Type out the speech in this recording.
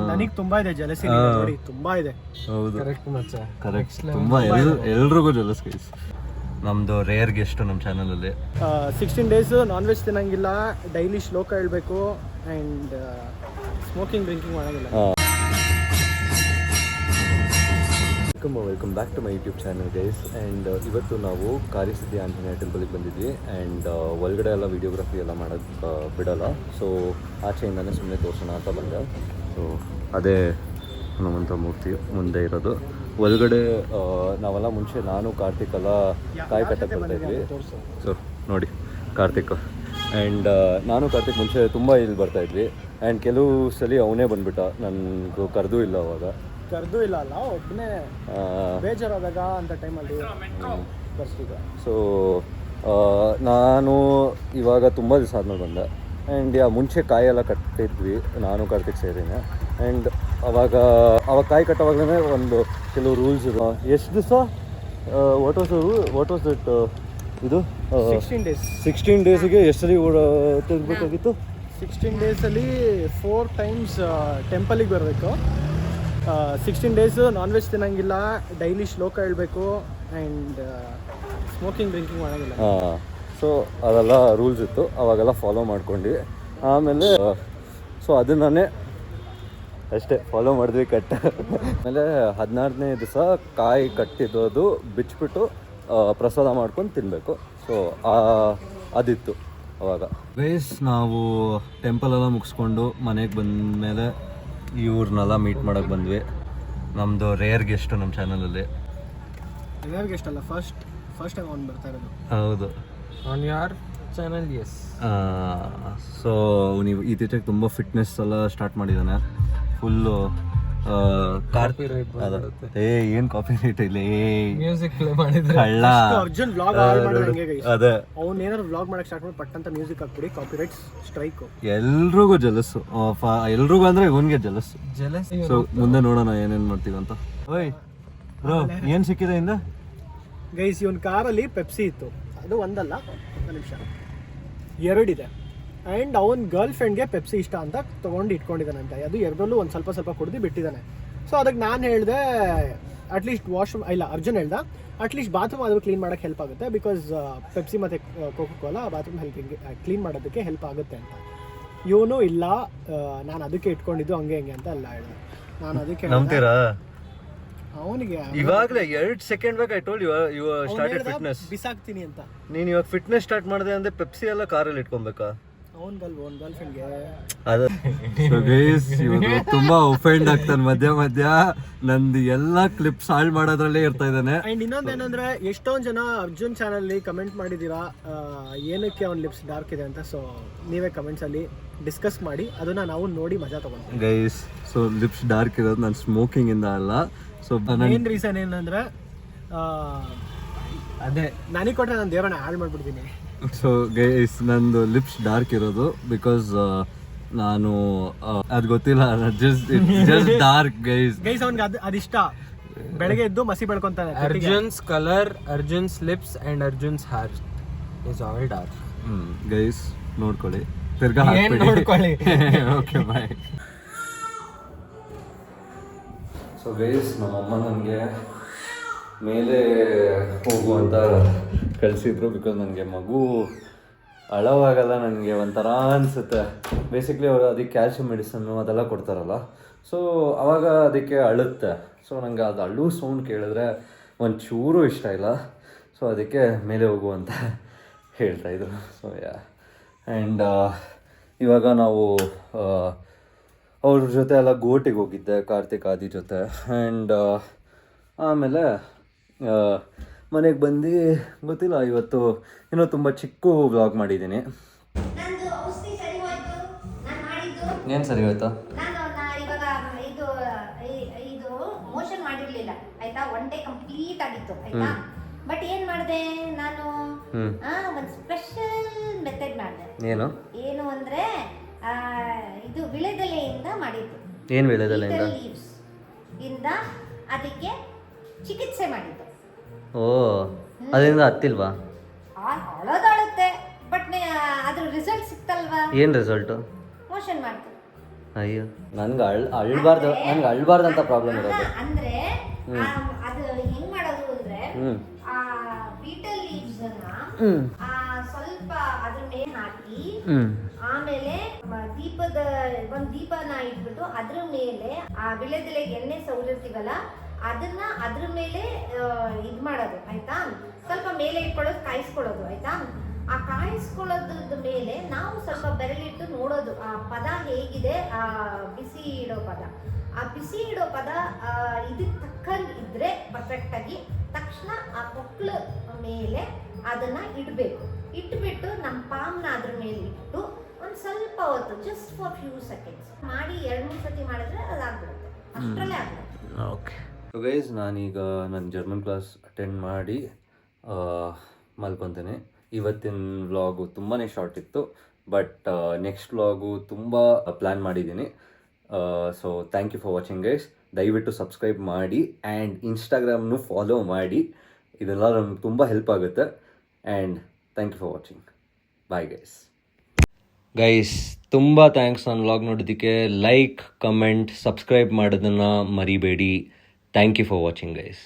ನನಗೆ ತುಂಬಾ ಇದೆ ಜಲಸಿ ನೋಡಿ, ತುಂಬಾ ಇದೆ. ಹೌದು, ಕರೆಕ್ಟ್ ಮಚ್ಚ, ಕರೆಕ್ಟ್. ತುಂಬಾ ಎಲ್ರಿಗೂ ಜಲಸ್ ಗೈಸ್. ನಮ್ದು ರೇರ್ ಗೆಸ್ಟ್ ನಮ್ಮ ಚಾನಲ್ ಅಲ್ಲಿ 16 days ನಾನ್ ವೆಜ್ ತಿನ್ನಂಗಿಲ್ಲ, ಡೈಲಿ ಶ್ಲೋಕ ಹೇಳ್ಬೇಕು ಅಂಡ್ ಸ್ಮೋಕಿಂಗ್ ಡ್ರಿಂಕಿಂಗ್ ಮಾಡಂಗಿಲ್ಲ. Welcome back to my YouTube channel guys. And ಇವತ್ತು ನಾವು ಕಾರಿಸಿದ್ದಿ ಆಂಜನೇಯ ಟೆಂಪಲ್ಗೆ ಬಂದಿದ್ವಿ. ಆ್ಯಂಡ್ ಒಳಗಡೆ ಎಲ್ಲ ವೀಡಿಯೋಗ್ರಫಿ ಎಲ್ಲ ಮಾಡೋಕ್ಕೆ ಬಿಡೋಲ್ಲ, ಸೊ ಆಚೆಯಿಂದನೇ ಸುಮ್ಮನೆ ತೋರಿಸೋಣ ಅಂತ ಬಂದೆ. ಸೊ ಅದೇ ಹನುಮಂತ ಮೂರ್ತಿ ಮುಂದೆ ಇರೋದು. ಒಳಗಡೆ ನಾವೆಲ್ಲ ಮುಂಚೆ ನಾನು ಕಾರ್ತಿಕ್ ಎಲ್ಲ ಕಾಯಿ ಕಟ್ಟಕ್ಕೆ ಬರ್ತಾಯಿದ್ವಿ. ಸೊ ನೋಡಿ ಕಾರ್ತಿಕ್ ಆ್ಯಂಡ್ ನಾನು ಕಾರ್ತಿಕ್ ಮುಂಚೆ ತುಂಬ ಇಲ್ಲಿ ಬರ್ತಾಯಿದ್ವಿ. ಆ್ಯಂಡ್ ಕೆಲವು ಸಲ ಅವನೇ ಬಂದ್ಬಿಟ್ಟ, ನನಗೂ ಕರೆದೂ ಇಲ್ಲ ಅವಾಗ. ಕರೆದೂ ಇಲ್ಲ ಅಲ್ಲ, ಒಬ್ಬನೇ ಬೇಜಾರಾದಾಗ ಅಂತ ಟೈಮಲ್ಲಿ ಬರ್ಸಿದ್ದ. ಸೊ ನಾನು ಇವಾಗ ತುಂಬ ದಿವಸ ಆದ್ಮೇಲೆ ಬಂದೆ. ಆ್ಯಂಡ್ ಮುಂಚೆ ಕಾಯೆಲ್ಲ ಕಟ್ಟಿದ್ವಿ ನಾನು ಕಾರ್ತಿಕ್ ಸೇರಿನೇ. ಆ್ಯಂಡ್ ಅವಾಗ ಕಾಯಿ ಕಟ್ಟೋವಾಗಲೇ ಒಂದು ಕೆಲವು ರೂಲ್ಸ್ ಇರು. ಎಷ್ಟು ದಿವಸ ವಾಟ್ ವಾಸ್ ದಟ್ ಇದು 16 ಡೇಸಿಗೆ ಎಷ್ಟು ಸರಿ ತಿರ್ಗಬೇಕಾಗಿತ್ತು? 16 ಡೇಸಲ್ಲಿ 4 times ಟೆಂಪಲಿಗೆ ಬರಬೇಕು. 16 days ನಾನ್ ವೆಜ್ ತಿನ್ನಂಗಿಲ್ಲ, ಡೈಲಿ ಶ್ಲೋಕ ಹೇಳ್ಬೇಕು ಆ್ಯಂಡ್ ಸ್ಮೋಕಿಂಗ್ ಡ್ರಿಂಕಿಂಗ್ ಮಾಡಂಗಿಲ್ಲ. ಸೊ ಅದೆಲ್ಲ ರೂಲ್ಸ್ ಇತ್ತು, ಅವಾಗೆಲ್ಲ ಫಾಲೋ ಮಾಡ್ಕೊಂಡ್ವಿ. ಆಮೇಲೆ ಸೊ ಅದನ್ನೇ ಅಷ್ಟೇ ಫಾಲೋ ಮಾಡಿದ್ವಿ ಕಟ್ಟ. ಆಮೇಲೆ 14ನೇ ದಿವಸ ಕಾಯಿ ಕಟ್ಟಿದ್ದೋದು ಬಿಚ್ಚಿಬಿಟ್ಟು ಪ್ರಸಾದ ಮಾಡ್ಕೊಂಡು ತಿನ್ನಬೇಕು. ಸೊ ಅದಿತ್ತು ಅವಾಗ. ಬೇಸ್ ನಾವು ಟೆಂಪಲೆಲ್ಲ ಮುಗಿಸ್ಕೊಂಡು ಮನೆಗೆ ಬಂದಮೇಲೆ ಇವ್ರನ್ನೆಲ್ಲ ಮೀಟ್ ಮಾಡೋಕ್ಕೆ ಬಂದ್ವಿ. ನಮ್ಮದು ರೇರ್ ಗೆಸ್ಟು ನಮ್ಮ ಚಾನಲಲ್ಲಿ. ರೇರ್ ಗೆಸ್ಟ್ ಅಲ್ಲ, ಫಸ್ಟ್ ಟೈಮ್ ಅವ್ನು ಬರ್ತಾ ಇರೋದು. ಹೌದು, on your channel. Yes. So ನೀವು ಇತ್ತೀಚೆಗೆ ತುಂಬ ಫಿಟ್ನೆಸ್ ಎಲ್ಲ ಸ್ಟಾರ್ಟ್ ಮಾಡಿದ್ದಾನೆ. ಫುಲ್ಲು ಏನು ಕಾಪಿ ರೈಟ್ ಇಲ್ಲ, ಮ್ಯೂಸಿಕ್ ಪ್ಲೇ ಮಾಡಿದ್ರೆ ಕಳ್ಳ ಅರ್ಜುನ್ ವ್ಲಾಗ್ ಹಾಳು ಮಾಡಿದಂಗೆ ಗೈಸ್. ಅದೇ ಅವ್ನು ಏನಾದ್ರು ವ್ಲಾಗ್ ಮಾಡಕ್ಕೆ ಸ್ಟಾರ್ಟ್ ಮಾಡಿ ಪಟ್ಟಂತ ಮ್ಯೂಸಿಕ್ ಹಾಕ್ಬಿಡಿ, ಕಾಪಿ ರೈಟ್ಸ್ ಸ್ಟ್ರೈಕ್. ಎಲ್ರಿಗೂ ಜಲಸ್ಸು, ಎಲ್ರಿಗೂ ಅಂದ್ರೆ ಇವನ್ಗೆ ಜಲಸ್. ಸೊ ಮುಂದೆ ನೋಡೋಣ ಏನೇನು ಮಾಡ್ತೀವಿ ಅಂತ. ಓಯ್ ಬ್ರೋ, ಏನು ಸಿಕ್ಕಿದೆ ಇಂದ ಗೈಸ್? ಇವನ್ ಕಾರಲ್ಲಿ ಪೆಪ್ಸಿ ಇತ್ತು, ಅದು ಒಂದಲ್ಲ, ಒಂದು ನಿಮಿಷ, 2 ಇದೆ. ಆ್ಯಂಡ್ ಅವನ ಗರ್ಲ್ ಫ್ರೆಂಡ್ಗೆ ಪೆಪ್ಸಿ ಇಷ್ಟ ಅಂತ ತೊಗೊಂಡು ಇಟ್ಕೊಂಡಿದ್ದಾನಂತೆ. ಅದು ಎರಡರಲ್ಲೂ ಒಂದು ಸ್ವಲ್ಪ ಕುಡ್ದು ಬಿಟ್ಟಿದ್ದಾನೆ. ಸೊ ಅದಕ್ಕೆ ನಾನು ಹೇಳಿದೆ ಅಟ್ಲೀಸ್ಟ್ ವಾಶ್ರೂಮ್ ಇಲ್ಲ, ಅರ್ಜುನ್ ಹೇಳ್ದ ಅಟ್ಲೀಸ್ಟ್ ಬಾತ್ರೂಮ್ ಆದರೂ ಕ್ಲೀನ್ ಮಾಡೋಕ್ಕೆ ಹೆಲ್ಪ್ ಆಗುತ್ತೆ, ಬಿಕಾಸ್ ಪೆಪ್ಸಿ ಮತ್ತು ಕೋಕೋ ಕೋಲಾ ಬಾತ್ರೂಮ್ ಕ್ಲೀನ್ ಮಾಡೋದಕ್ಕೆ ಹೆಲ್ಪ್ ಆಗುತ್ತೆ ಅಂತ. ಇವನು ಇಲ್ಲ, ನಾನು ಅದಕ್ಕೆ ಇಟ್ಕೊಂಡಿದ್ದು ಹಂಗೆ ಅಂತ ಎಲ್ಲ ಹೇಳಿದೆ. ನಾನು ಅದಕ್ಕೆ ನಂಬ್ತೀರಾ? ಅವನಿಗೆ ಇವಾಗಲೇ 2 ಸೆಕೆಂಡ್ ಬೇಕು. I told you started fitness. ಬಿಸಾಕ್ತೀನಿ ಅಂತ. ನೀನು ಇವಾಗ ಫಿಟ್ನೆಸ್ ಸ್ಟಾರ್ಟ್ ಮಾಡಿದೆ ಅಂದ್ರೆ ಪೆಪ್ಸಿ ಎಲ್ಲ ಕಾರಲ್ಲಿ ಇಟ್ಕೊಬೇಕಾ? ಅವನ ಗರ್ಲ್ ಫ್ರೆಂಡ್ಗೆ ತುಂಬಾ ಒಫೆಂಡ್ ಆಗ್ತಾನೆ ಮಧ್ಯ ನಂದು ಎಲ್ಲಾ ಕ್ಲಿಪ್ಸ್ ಹಾಳು ಮಾಡೋದ್ರಲ್ಲೇ ಇರ್ತಾ ಇದ್ದಾನೆ. ಅಂಡ್ ಇನ್ನೊಂದೇನಂದ್ರೆ, ಎಷ್ಟೊಂದು ಜನ ಅರ್ಜುನ್ ಚಾನಲ್ ಕಮೆಂಟ್ ಮಾಡಿದೀರಾ ಏನಕ್ಕೆ ಅವ್ನ ಲಿಪ್ಸ್ ಡಾರ್ಕ್ ಇದೆ ಅಂತ. ಸೊ ನೀವೇ ಕಮೆಂಟ್ಸ್ ಅಲ್ಲಿ ಡಿಸ್ಕಸ್ ಮಾಡಿ, ಅದನ್ನ ನಾವು ನೋಡಿ ಮಜಾ ತಗೊಂಡ್ವಿ ಗೈಸ್. ಸೊ ಲಿಪ್ಸ್ ಡಾರ್ಕ್ ಇರೋದು ನಾನು ಸ್ಮೋಕಿಂಗ್ ಇಂದ ಅಲ್ಲ. ಸೊ ಮೇನ್ ರೀಸನ್ ಏನಂದ್ರೆ, ಅದೇ ನನಗೆ ಕೊಟ್ಟರೆ ನಾನು ದೇವರನ್ನ ಹಾಳು ಮಾಡ್ಬಿಡ್ತೀನಿ. ಸೊ ಗೈಸ್, ನಂದು ಲಿಪ್ಸ್ ಡಾರ್ಕ್ ಇರೋದು ಬಿಕಾಸ್ ನಾನು ಅದು ಗೊತ್ತಿಲ್ಲ, ಜಸ್ಟ್ ಡಾರ್ಕ್ ಗೈಸ್. ಅವ್ನಿಗೆ ಅದಿಷ್ಟ. ಬೆಳಗ್ಗೆ ಎದ್ದು ಮಸಿ ಬೆಳ್ಕೊಂತಾನೆ. Arjun's colour, Arjun's lips and Arjun's hair is all dark. Guys ನೋಡ್ಕೊಳ್ಳಿ, ತಿರ್ಗಾ ನೋಡ್ಕೊಳ್ಳಿ. Okay bye. ಸೊ ಗೈಸ್, ನಮ್ಮಮ್ಮ ನನಗೆ ಮೇಲೆ ಹೋಗು ಅಂತ ಕಳಿಸಿದ್ರು. ಬಿಕಾಸ್ ನನಗೆ ಮಗು ಅಳವಾಗಲ್ಲ, ನನಗೆ ಒಂಥರ ಅನಿಸುತ್ತೆ. ಬೇಸಿಕ್ಲಿ ಅವರು ಅದಕ್ಕೆ ಕ್ಯಾಲ್ಸಿಯಂ ಮೆಡಿಸನ್ನು ಅದೆಲ್ಲ ಕೊಡ್ತಾರಲ್ಲ, ಸೊ ಅವಾಗ ಅದಕ್ಕೆ ಅಳುತ್ತೆ. ಸೊ ನನಗೆ ಅದು ಅಳು ಸೌಂಡ್ ಕೇಳಿದ್ರೆ ಒಂಚೂರು ಇಷ್ಟ ಇಲ್ಲ. ಸೊ ಅದಕ್ಕೆ ಮೇಲೆ ಹೋಗು ಅಂತ ಹೇಳ್ತಾಯಿದ್ರು. ಸೊ ಆ್ಯಂಡ್ ಇವಾಗ ನಾವು ಅವ್ರ ಜೊತೆ ಎಲ್ಲ ಗೋಟಿಗೆ ಹೋಗಿದ್ದೆ, ಕಾರ್ತಿಕ್ ಆದಿ ಜೊತೆ. ಆ್ಯಂಡ್ ಆಮೇಲೆ ಮನೆಗೆ ಬಂದು ಗೊತ್ತಿಲ್ಲ, ಇವತ್ತು ಏನೋ ತುಂಬ ಚಿಕ್ಕ ವ್ಲಾಗ್ ಮಾಡಿದ್ದೀನಿ. ಏನು ಸರಿ ಹೋಯ್ತಾ? ಇದು ಮೋಷನ್ ಮಾಡಿರ್ಲಿಲ್ಲ ಆಯ್ತಾ, 1 day ಕಂಪ್ಲೀಟ್ ಆಗಿತ್ತು ಆಯ್ತಾ. ಬಟ್ ಏನ್ ಮಾಡಿದೆ ನಾನು, ಒಂದು ಸ್ಪೆಷಲ್ ಮೆಥಡ್ ಮಾಡಿದೆ. ಏನು ಅಂದ್ರೆ ಇದು ವಿಳೆದೆಲೆಯಿಂದ ಮಾಡಿದ್ದು. ಏನು ವಿಳೆದೆಲೆಯಿಂದ? ಲೀವ್ಸ್ ಇಂದ ಅದಕ್ಕೆ ಚಿಕಿತ್ಸೆ ಮಾಡಿದ್ದು. ಓ, ಅದರಿಂದ ಹತ್ತಿಲ್ವಾ? ಅಳೋದಾಳುತ್ತೆ, ಬಟ್ ಅದ್ರ ರಿಸಲ್ಟ್ ಸಿಕ್ತಲ್ವಾ? ಏನು ರಿಸಲ್ಟು? ಮೋಷನ್ ಮಾಡ್ತು. ಅಯ್ಯೋ ನನ್ಗೆ ಅಳ್ಬಾರ್ದು ಅಂತ ಪ್ರಾಬ್ಲಮ್ ಇರೋದು. ಅಂದ್ರೆ ಅದು ಹೆಂಗ್ ಮಾಡೋದು ಅಂದ್ರೆ ಆ ಬೀಟಲ್ ಲೀವ್ಸ್ ಸ್ವಲ್ಪ ಅದ್ರ ಮೇಲೆ ಹಾಕಿ ಆಮೇಲೆ ದೀಪನ ಇಟ್ಬಿಟ್ಟು ಅದ್ರ ಮೇಲೆ ಆ ವಿಳೆದೆಲೆಗೆ ಎಣ್ಣೆ ಸವರಿರ್ತೀವಲ್ಲ ಅದನ್ನ ಅದ್ರ ಮೇಲೆ ಇದ್ ಮಾಡೋದು ಆಯ್ತಾ. ಸ್ವಲ್ಪ ಮೇಲೆ ಇಟ್ಕೊಳ್ಳೋದು, ಕಾಯಿಸ್ಕೊಳ್ಳೋದು ಆಯ್ತಾ. ಆ ಕಾಯಿಸ್ಕೊಳ್ಳೋದ್ರ ಮೇಲೆ ನಾವು ಸ್ವಲ್ಪ ಬೆರಳಿಟ್ಟು ನೋಡೋದು ಆ ಪದ ಹೇಗಿದೆ, ಆ ಬಿಸಿ ಇಡೋ ಪದ. ಆ ಬಿಸಿ ಇಡೋ ಪದ ಇದಕ್ಕೆ ತಕ್ಕಂಗೆ ಇದ್ರೆ ಪರ್ಫೆಕ್ಟ್ ಆಗಿ ತಕ್ಷಣ ಆ ಕೊಕ್ಳ ಮೇಲೆ ಅದನ್ನ ಇಡಬೇಕು. ಇಟ್ಬಿಟ್ಟು ನಮ್ಮ ಪಾಮ್ನ ಅದ್ರ ಮೇಲೆ ಇಟ್ಟು ಒಂದು ಸ್ವಲ್ಪ ಹೊತ್ತು ಜಸ್ಟ್ ಫಾರ್ ಫ್ಯೂ ಸೆಕೆಂಡ್ಸ್ ಮಾಡಿ 2-3 ಸತಿ ಮಾಡಿದ್ರೆ ಅದಾಗ್ಬಿಡುತ್ತೆ, ಅಷ್ಟರಲ್ಲೇ ಆಗ್ಬಿಡುತ್ತೆ. ಓಕೆ ಸೊ ಗೈಸ್, ನಾನೀಗ ನನ್ನ ಜರ್ಮನ್ ಕ್ಲಾಸ್ ಅಟೆಂಡ್ ಮಾಡಿ ಮಲ್ಕೊತೀನಿ. ಇವತ್ತಿನ ವ್ಲಾಗು ತುಂಬಾ ಶಾರ್ಟ್ ಇತ್ತು, ಬಟ್ ನೆಕ್ಸ್ಟ್ ವ್ಲಾಗು ತುಂಬ ಪ್ಲ್ಯಾನ್ ಮಾಡಿದ್ದೀನಿ. So thank you for watching guys. ದಯವಿಟ್ಟು ಸಬ್ಸ್ಕ್ರೈಬ್ ಮಾಡಿ ಆ್ಯಂಡ್ ಇನ್ಸ್ಟಾಗ್ರಾಮ್ನು ಫಾಲೋ ಮಾಡಿ. ಇದೆಲ್ಲ ನಮ್ಗೆ ತುಂಬ ಹೆಲ್ಪ್ ಆಗುತ್ತೆ. And thank you for watching. Bye guys, ತುಂಬ ಥ್ಯಾಂಕ್ಸ್ ನನ್ನ ವ್ಲಾಗ್ ನೋಡೋದಕ್ಕೆ. ಲೈಕ್, ಕಮೆಂಟ್, ಸಬ್ಸ್ಕ್ರೈಬ್ ಮಾಡೋದನ್ನು ಮರಿಬೇಡಿ. Thank you for watching guys.